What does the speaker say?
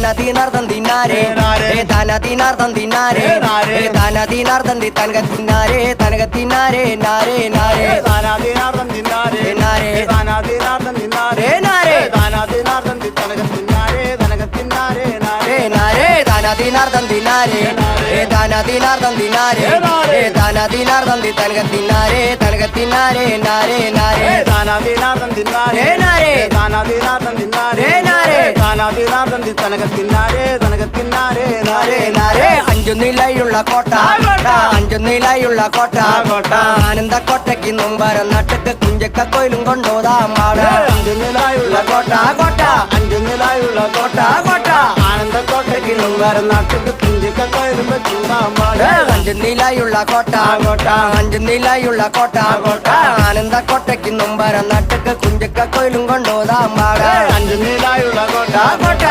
താനതീനാർദ്ദം തിന്നാരേ താനതീനാർദ്ദം തിന്നാരേ താനതീനാർദ്ദം തനകത്തിന്നാരേ തനകത്തിന്നാരേ നാരേ നാരേ താനാതീനാർദ്ദം തിന്നാരേ നാരേ താനാതീനാർദ്ദം തിന്നാരേ നാരേ താനാതീനാർദ്ദം തനകത്തിന്നാരേ തനകത്തിന്നാരേ നാരേ നാരേ താനതീനാർദ്ദം തിന്നാരേ താനതീനാർദ്ദം തിന്നാരേ താനതീനാർദ്ദം തനകത്തിന്നാരേ തനകത്തിന്നാരേ നാരേ നാരേ താനാതീനാർദ്ദം തിന്നാരേ നാരേ താനാതീനാർദ്ദം തിന്നാരേ നാരേ താനാതീനാർദ്ദം തനകത്തിന്നാരേ തനകത്തിന്നാരേ നാരേ നാരേ അഞ്ചു നിലയുള്ള കോട്ട അഞ്ചു നിലയുള്ള കോട്ട ആനന്ദക്കോട്ടയ്ക്ക് മുമ്പരം നട്ടക്ക് കുഞ്ചക്ക കോയിലും കൊണ്ടോതാം പാട അഞ്ചു നിലായുള്ള കോട്ട കോട്ട അഞ്ചു നിലായുള്ള കോട്ട കോട്ട ആനന്ദക്കോട്ടയ്ക്ക് മുമ്പരം നാട്ടുക്ക് കുഞ്ചിക്ക കോയിലും ചൂടാമ്പാട് അഞ്ചു നിലയുള്ള കോട്ട അഞ്ചു നിലയുള്ള കോട്ട ആനന്ദക്കോട്ടയ്ക്ക് മുമ്പരം നട്ടക്ക് കുഞ്ചക്ക കോയിലും കൊണ്ടോതാം പാട അഞ്ചു നിലായുള്ള കോട്ട കോട്ട